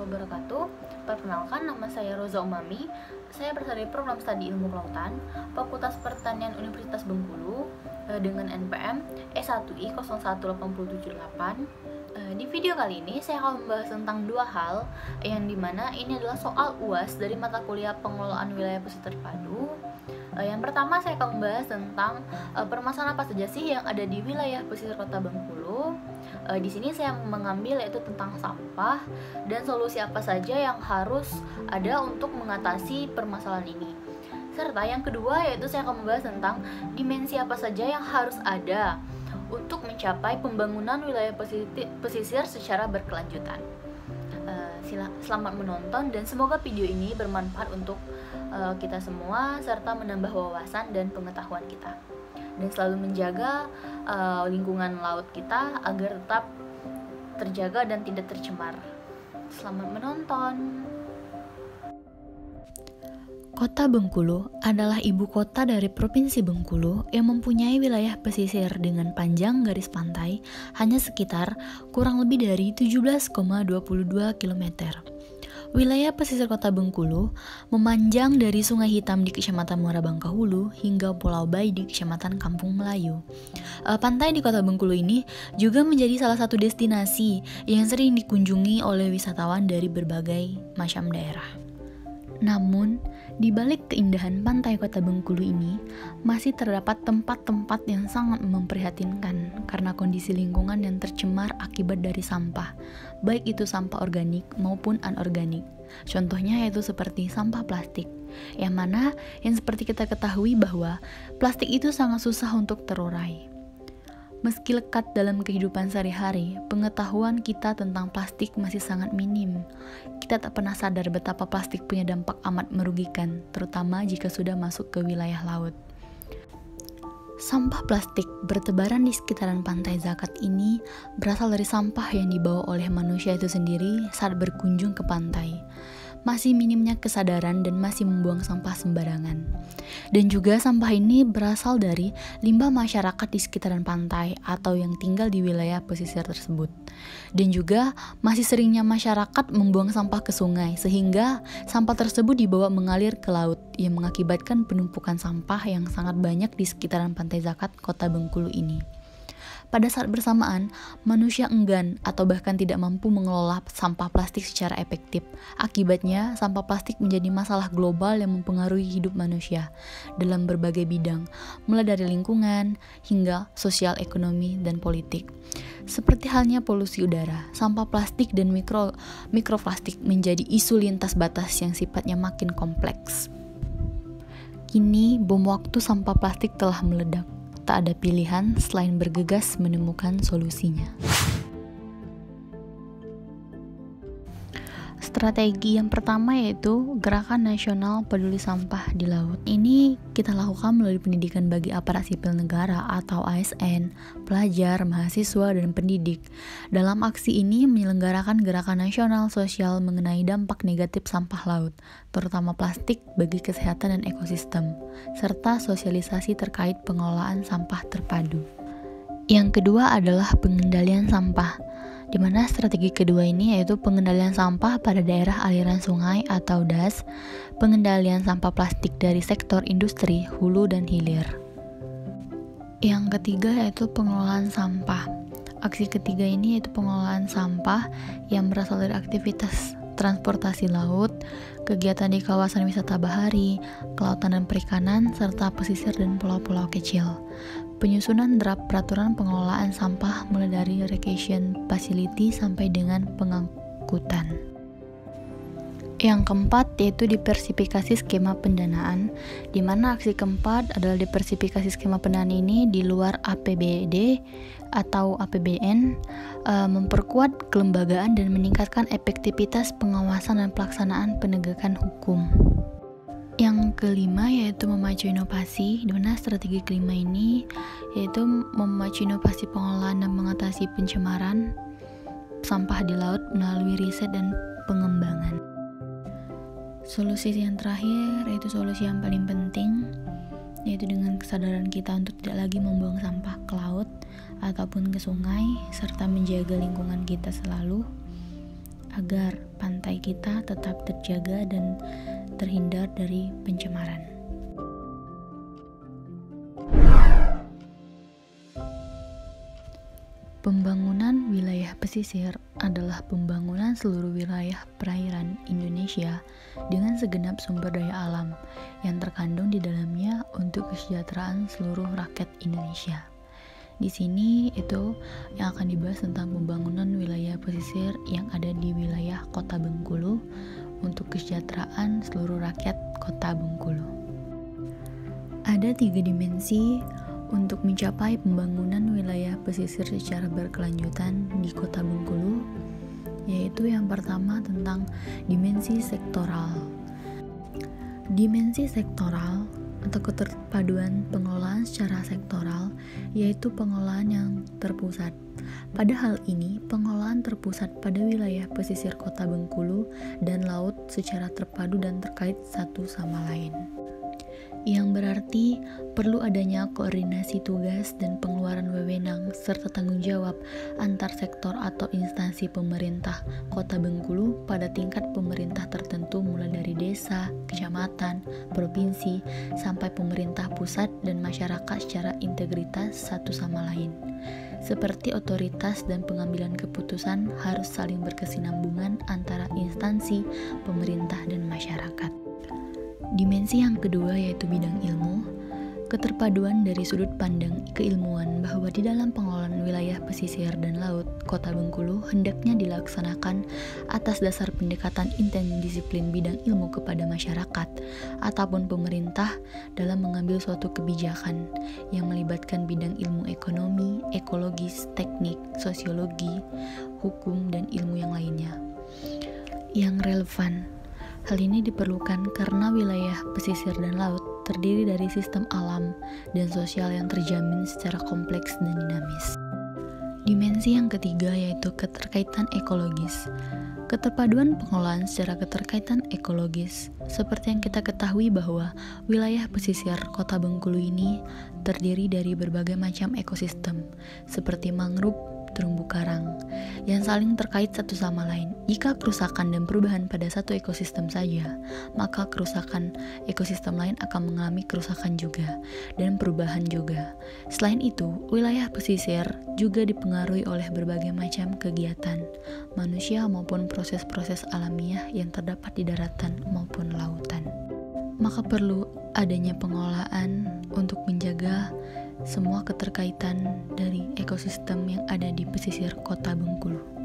wabarakatuh. Perkenalkan, nama saya Roza Umami. Saya berasal dari program studi ilmu kelautan, Fakultas Pertanian Universitas Bengkulu dengan NPM E1I 01878. Di video kali ini saya akan membahas tentang dua hal, yang dimana ini adalah soal UAS dari mata kuliah pengelolaan wilayah pesisir terpadu. Yang pertama saya akan membahas tentang permasalahan apa saja sih yang ada di wilayah pesisir Kota Bengkulu. Di sini saya mengambil yaitu tentang sampah dan solusi apa saja yang harus ada untuk mengatasi permasalahan ini. Serta yang kedua yaitu saya akan membahas tentang dimensi apa saja yang harus ada untuk mencapai pembangunan wilayah pesisir secara berkelanjutan. Selamat menonton dan semoga video ini bermanfaat untuk kita semua serta menambah wawasan dan pengetahuan kita, dan selalu menjaga lingkungan laut kita agar tetap terjaga dan tidak tercemar. Selamat menonton. Kota Bengkulu adalah ibu kota dari Provinsi Bengkulu yang mempunyai wilayah pesisir dengan panjang garis pantai hanya sekitar kurang lebih dari 17,22 km. Wilayah pesisir Kota Bengkulu memanjang dari Sungai Hitam di Kecamatan Muara Bangka Hulu hingga Pulau Bayi di Kecamatan Kampung Melayu. Pantai di Kota Bengkulu ini juga menjadi salah satu destinasi yang sering dikunjungi oleh wisatawan dari berbagai macam daerah. Namun, di balik keindahan pantai Kota Bengkulu ini, masih terdapat tempat-tempat yang sangat memprihatinkan karena kondisi lingkungan yang tercemar akibat dari sampah, baik itu sampah organik maupun anorganik. Contohnya yaitu seperti sampah plastik, yang seperti kita ketahui bahwa plastik itu sangat susah untuk terurai. Meski lekat dalam kehidupan sehari-hari, pengetahuan kita tentang plastik masih sangat minim. Kita tak pernah sadar betapa plastik punya dampak amat merugikan, terutama jika sudah masuk ke wilayah laut. Sampah plastik bertebaran di sekitaran pantai Zakat ini berasal dari sampah yang dibawa oleh manusia itu sendiri saat berkunjung ke pantai. Masih minimnya kesadaran dan masih membuang sampah sembarangan. Dan juga sampah ini berasal dari limbah masyarakat di sekitaran pantai atau yang tinggal di wilayah pesisir tersebut. Dan juga masih seringnya masyarakat membuang sampah ke sungai sehingga sampah tersebut dibawa mengalir ke laut yang mengakibatkan penumpukan sampah yang sangat banyak di sekitaran pantai Zakat Kota Bengkulu ini. Pada saat bersamaan, manusia enggan atau bahkan tidak mampu mengelola sampah plastik secara efektif. Akibatnya, sampah plastik menjadi masalah global yang mempengaruhi hidup manusia dalam berbagai bidang, mulai dari lingkungan hingga sosial, ekonomi, dan politik. Seperti halnya polusi udara, sampah plastik dan mikroplastik menjadi isu lintas batas yang sifatnya makin kompleks. Kini, bom waktu sampah plastik telah meledak. Tak ada pilihan selain bergegas menemukan solusinya. Strategi yang pertama yaitu Gerakan Nasional Peduli Sampah di Laut. Ini kita lakukan melalui pendidikan bagi aparat sipil negara atau ASN, pelajar, mahasiswa, dan pendidik. Dalam aksi ini menyelenggarakan gerakan nasional sosial mengenai dampak negatif sampah laut, terutama plastik bagi kesehatan dan ekosistem, serta sosialisasi terkait pengelolaan sampah terpadu. Yang kedua adalah pengendalian sampah, di mana strategi kedua ini yaitu pengendalian sampah pada daerah aliran sungai atau DAS, pengendalian sampah plastik dari sektor industri, hulu dan hilir. Yang ketiga yaitu pengelolaan sampah. Aksi ketiga ini yaitu pengelolaan sampah yang berasal dari aktivitas transportasi laut, kegiatan di kawasan wisata bahari, kelautan dan perikanan, serta pesisir dan pulau-pulau kecil. Penyusunan draft peraturan pengelolaan sampah mulai dari recreation facility sampai dengan pengangkutan. Yang keempat yaitu diversifikasi skema pendanaan, di mana aksi keempat adalah diversifikasi skema pendanaan ini di luar APBD atau APBN, memperkuat kelembagaan dan meningkatkan efektivitas pengawasan dan pelaksanaan penegakan hukum. Yang kelima yaitu memacu inovasi, di mana strategi kelima ini yaitu memacu inovasi pengelolaan dan mengatasi pencemaran sampah di laut melalui riset dan pengembangan. Solusi yang terakhir yaitu solusi yang paling penting, yaitu dengan kesadaran kita untuk tidak lagi membuang sampah ke laut ataupun ke sungai, serta menjaga lingkungan kita selalu. agar pantai kita tetap terjaga dan terhindar dari pencemaran. Pembangunan wilayah pesisir adalah pembangunan seluruh wilayah perairan Indonesia dengan segenap sumber daya alam yang terkandung di dalamnya untuk kesejahteraan seluruh rakyat Indonesia. Di sini itu yang akan dibahas tentang pembangunan wilayah pesisir yang ada di wilayah Kota Bengkulu untuk kesejahteraan seluruh rakyat Kota Bengkulu. Ada 3 dimensi untuk mencapai pembangunan wilayah pesisir secara berkelanjutan di Kota Bengkulu, yaitu yang pertama tentang dimensi sektoral. Dimensi sektoral atau keterpaduan pengelolaan secara sektoral, yaitu pengelolaan yang terpusat. Pada hal ini, pengelolaan terpusat pada wilayah pesisir Kota Bengkulu dan laut secara terpadu dan terkait satu sama lain. Yang berarti perlu adanya koordinasi tugas dan pengeluaran wewenang serta tanggung jawab antar sektor atau instansi pemerintah Kota Bengkulu pada tingkat pemerintah tertentu mulai dari desa, kecamatan, provinsi, sampai pemerintah pusat dan masyarakat secara integritas satu sama lain. Seperti otoritas dan pengambilan keputusan harus saling berkesinambungan antara instansi, pemerintah, dan masyarakat. Dimensi yang kedua yaitu bidang ilmu, keterpaduan dari sudut pandang keilmuan bahwa di dalam pengelolaan wilayah pesisir dan laut Kota Bengkulu hendaknya dilaksanakan atas dasar pendekatan interdisiplin bidang ilmu kepada masyarakat ataupun pemerintah dalam mengambil suatu kebijakan yang melibatkan bidang ilmu ekonomi, ekologis, teknik, sosiologi, hukum, dan ilmu yang lainnya yang relevan. Hal ini diperlukan karena wilayah pesisir dan laut terdiri dari sistem alam dan sosial yang terjamin secara kompleks dan dinamis. Dimensi yang ketiga yaitu keterkaitan ekologis. Keterpaduan pengelolaan secara keterkaitan ekologis. Seperti yang kita ketahui bahwa wilayah pesisir Kota Bengkulu ini terdiri dari berbagai macam ekosistem seperti mangrove, terumbu karang yang saling terkait satu sama lain. Jika kerusakan dan perubahan pada satu ekosistem saja, maka kerusakan ekosistem lain akan mengalami kerusakan juga dan perubahan juga. Selain itu, wilayah pesisir juga dipengaruhi oleh berbagai macam kegiatan manusia maupun proses-proses alamiah yang terdapat di daratan maupun lautan. Maka perlu adanya pengelolaan untuk menjaga semua keterkaitan dari ekosistem yang ada di pesisir Kota Bengkulu.